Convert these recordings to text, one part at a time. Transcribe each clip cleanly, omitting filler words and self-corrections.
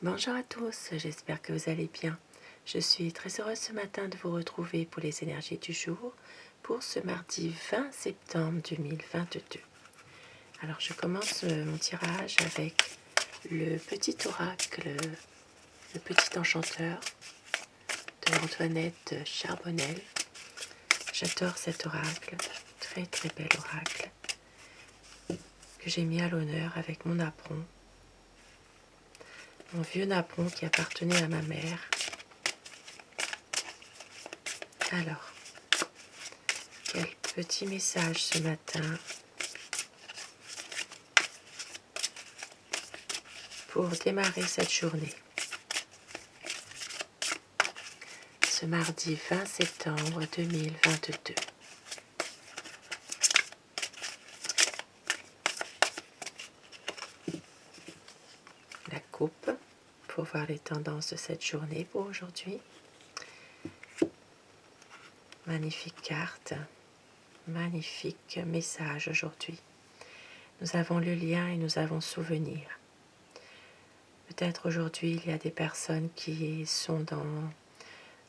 Bonjour à tous, j'espère que vous allez bien. Je suis très heureuse ce matin de vous retrouver pour les énergies du jour pour ce mardi 20 septembre 2022. Alors je commence mon tirage avec le petit oracle, le petit enchanteur de Antoinette Charbonnel. J'adore cet oracle, très très bel oracle que j'ai mis à l'honneur avec mon napperon. Mon vieux napperon qui appartenait à ma mère. Alors, quel petit message ce matin pour démarrer cette journée. Ce mardi 20 septembre 2022. La coupe pour voir les tendances de cette journée pour aujourd'hui. Magnifique carte, magnifique message aujourd'hui. Nous avons le lien et nous avons souvenir. Peut-être aujourd'hui il y a des personnes qui sont dans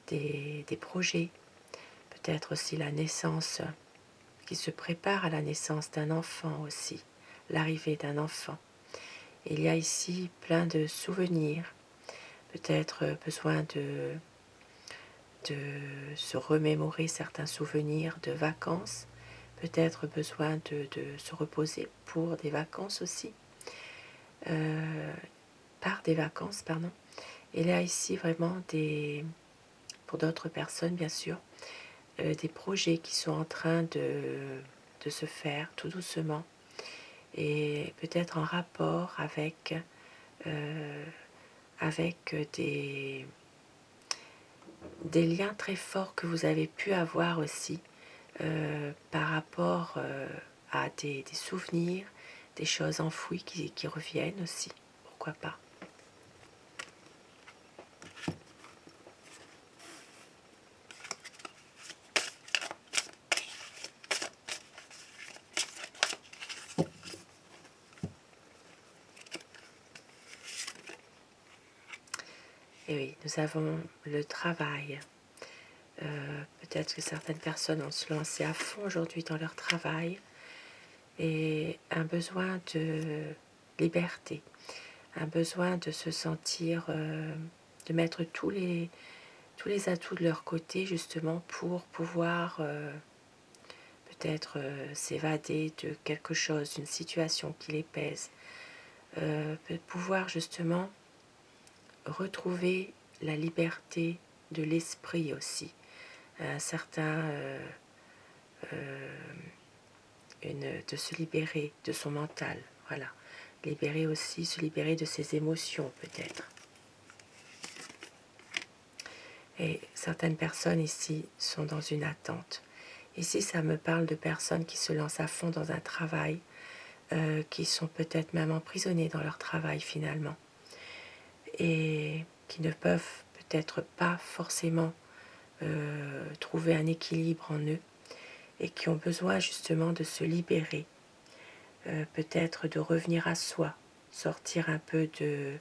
des projets, peut-être aussi la naissance, qui se prépare à la naissance d'un enfant aussi, l'arrivée d'un enfant. Il y a ici plein de souvenirs, peut-être besoin de se remémorer certains souvenirs de vacances, peut-être besoin de se reposer pour des vacances aussi, par des vacances, pardon. Il y a ici vraiment pour d'autres personnes bien sûr, des projets qui sont en train de se faire tout doucement et peut-être en rapport avec des liens très forts que vous avez pu avoir aussi par rapport à des souvenirs, des choses enfouies qui reviennent aussi, pourquoi pas. Et oui, nous avons le travail. Peut-être que certaines personnes ont se lancé à fond aujourd'hui dans leur travail et un besoin de liberté, un besoin de se sentir, de mettre tous les atouts de leur côté justement pour pouvoir peut-être s'évader de quelque chose, d'une situation qui les pèse, pouvoir justement retrouver la liberté de l'esprit aussi, un certain de se libérer de son mental, voilà, libérer aussi, se libérer de ses émotions peut-être. Et certaines personnes ici sont dans une attente. Ici, ça me parle de personnes qui se lancent à fond dans un travail, qui sont peut-être même emprisonnées dans leur travail finalement, et qui ne peuvent peut-être pas forcément trouver un équilibre en eux, et qui ont besoin justement de se libérer, peut-être de revenir à soi, sortir un peu de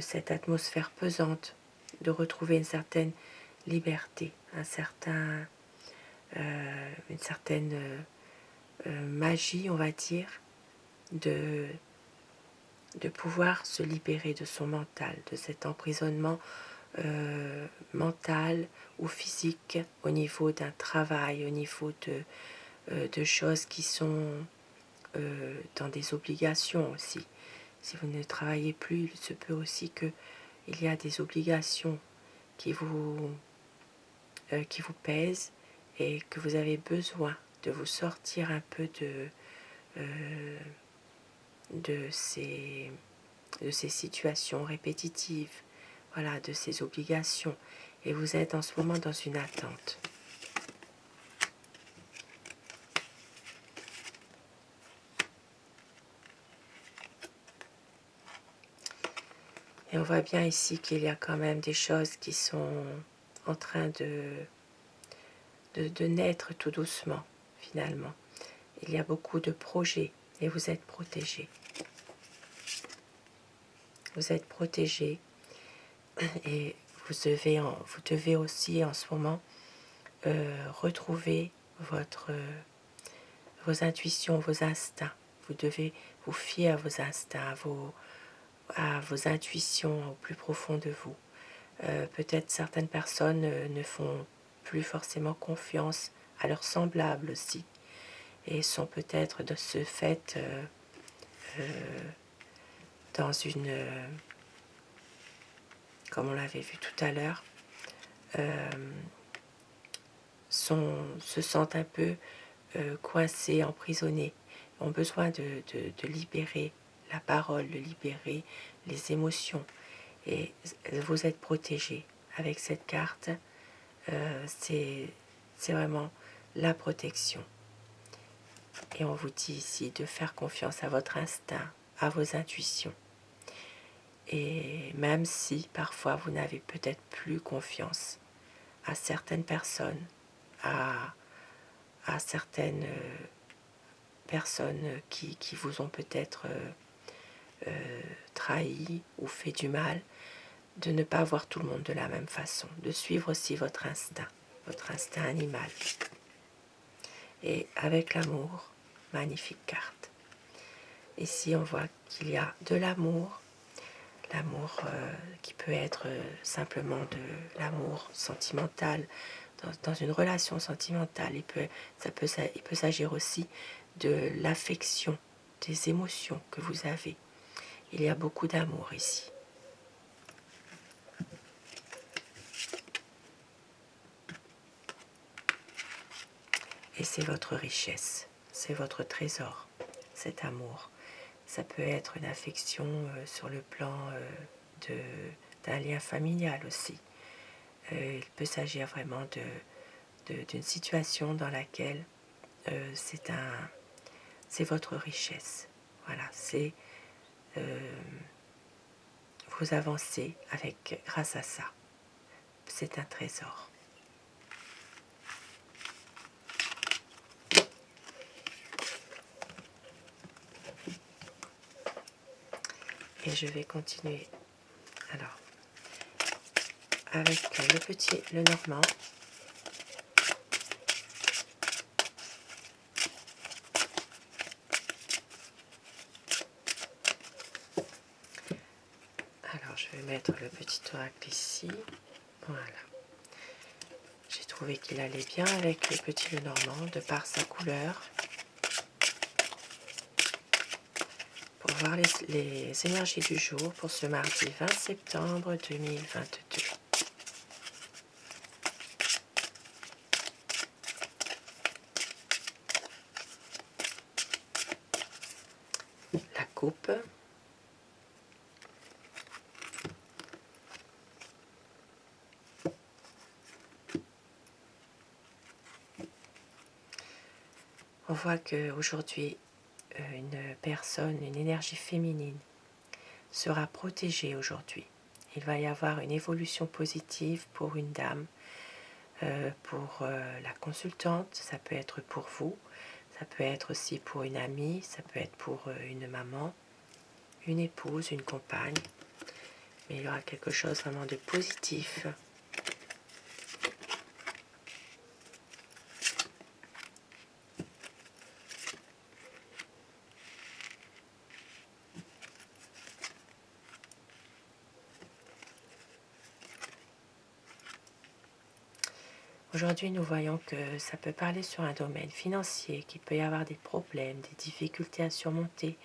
cette atmosphère pesante, de retrouver une certaine liberté, une certaine magie, on va dire, de pouvoir se libérer de son mental, de cet emprisonnement mental ou physique au niveau d'un travail, au niveau de choses qui sont dans des obligations aussi. Si vous ne travaillez plus, il se peut aussi qu'il y a des obligations qui vous pèsent et que vous avez besoin de vous sortir un peu de ces situations répétitives, voilà, de ces obligations. Et vous êtes en ce moment dans une attente. Et on voit bien ici qu'il y a quand même des choses qui sont en train de naître tout doucement, finalement. Il y a beaucoup de projets et vous êtes protégés. vous êtes protégé et vous devez aussi en ce moment retrouver vos intuitions, vos instincts. Vous devez vous fier à vos instincts, à vos intuitions au plus profond de vous. Peut-être certaines personnes ne font plus forcément confiance à leurs semblables aussi et sont peut-être de ce fait dans comme on l'avait vu tout à l'heure, se sentent un peu coincés, emprisonnés, ont besoin de libérer la parole, de libérer les émotions. Et vous êtes protégé avec cette carte. C'est vraiment la protection. Et on vous dit ici de faire confiance à votre instinct, à vos intuitions. Et même si parfois vous n'avez peut-être plus confiance à certaines personnes, à certaines personnes qui vous ont peut-être trahi ou fait du mal, de ne pas voir tout le monde de la même façon, de suivre aussi votre instinct animal. Et avec l'amour, magnifique carte. Ici, on voit qu'il y a de l'amour qui peut être simplement de l'amour sentimental, dans une relation sentimentale. Il peut s'agir aussi de l'affection, des émotions que vous avez. Il y a beaucoup d'amour ici. Et c'est votre richesse, c'est votre trésor, cet amour. Ça peut être une affection sur le plan d'un lien familial aussi. Il peut s'agir vraiment d'une situation dans laquelle c'est votre richesse. Voilà, c'est vous avancez grâce à ça. C'est un trésor. Et je vais continuer. Alors, avec le normand. Alors, je vais mettre le petit oracle ici. Voilà. J'ai trouvé qu'il allait bien avec le petit Lenormand de par sa couleur. Pour voir les énergies du jour pour ce mardi 20 septembre 2022. La coupe. On voit qu'aujourd'hui, une personne, une énergie féminine sera protégée aujourd'hui. Il va y avoir une évolution positive pour une dame, pour la consultante, ça peut être pour vous, ça peut être aussi pour une amie, ça peut être pour une maman, une épouse, une compagne. Mais il y aura quelque chose vraiment de positif. Aujourd'hui, nous voyons que ça peut parler sur un domaine financier, qu'il peut y avoir des problèmes, des difficultés à surmonter.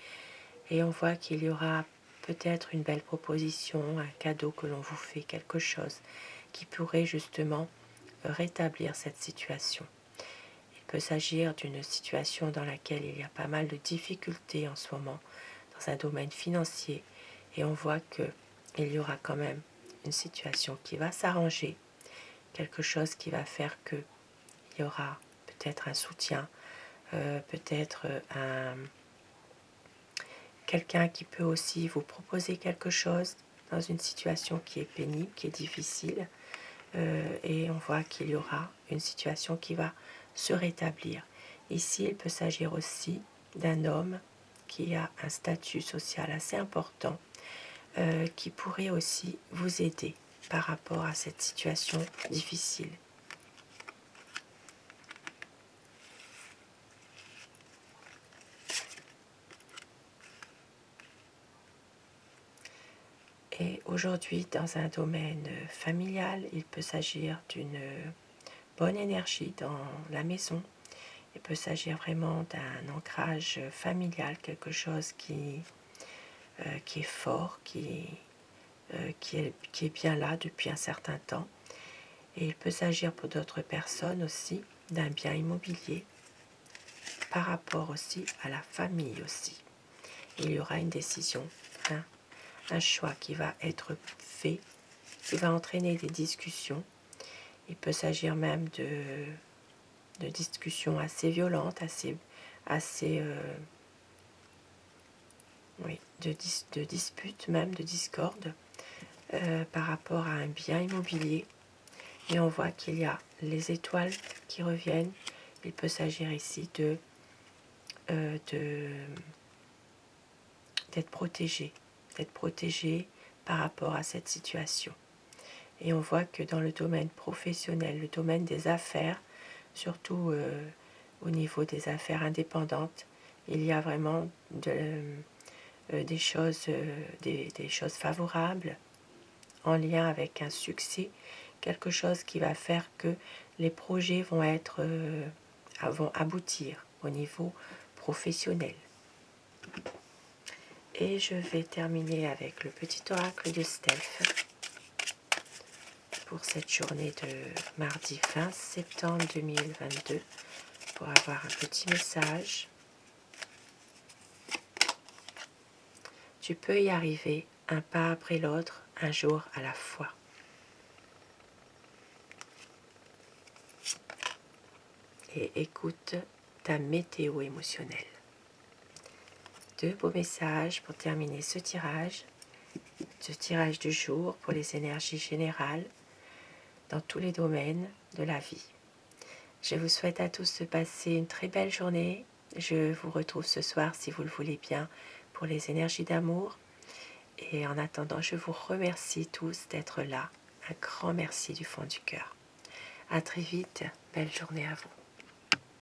Et on voit qu'il y aura peut-être une belle proposition, un cadeau que l'on vous fait, quelque chose qui pourrait justement rétablir cette situation. Il peut s'agir d'une situation dans laquelle il y a pas mal de difficultés en ce moment, dans un domaine financier. Et on voit qu'il y aura quand même une situation qui va s'arranger, quelque chose qui va faire qu'il y aura peut-être un soutien, peut-être quelqu'un qui peut aussi vous proposer quelque chose dans une situation qui est pénible, qui est difficile. Et on voit qu'il y aura une situation qui va se rétablir. Ici, il peut s'agir aussi d'un homme qui a un statut social assez important, qui pourrait aussi vous aider par rapport à cette situation difficile. Et aujourd'hui, dans un domaine familial, il peut s'agir d'une bonne énergie dans la maison. Il peut s'agir vraiment d'un ancrage familial, quelque chose qui est fort, qui est bien là depuis un certain temps. Et il peut s'agir pour d'autres personnes aussi d'un bien immobilier par rapport aussi à la famille aussi. Il y aura une décision, un choix qui va être fait, qui va entraîner des discussions. Il peut s'agir même de discussions assez violentes, oui, de disputes même, de discordes par rapport à un bien immobilier. Et on voit qu'il y a les étoiles qui reviennent. Il peut s'agir ici d'être protégé par rapport à cette situation. Et on voit que dans le domaine professionnel, le domaine des affaires, surtout au niveau des affaires indépendantes, il y a vraiment des choses favorables en lien avec un succès, quelque chose qui va faire que les projets vont aboutir au niveau professionnel. Et je vais terminer avec le petit oracle de Steph pour cette journée de mardi 20 septembre 2022 pour avoir un petit message. Tu peux y arriver un pas après l'autre, un jour à la fois. Et écoute ta météo émotionnelle. 2 beaux messages pour terminer ce tirage du jour pour les énergies générales dans tous les domaines de la vie. Je vous souhaite à tous de passer une très belle journée. Je vous retrouve ce soir, si vous le voulez bien, pour les énergies d'amour. Et en attendant, je vous remercie tous d'être là. Un grand merci du fond du cœur. À très vite. Belle journée à vous.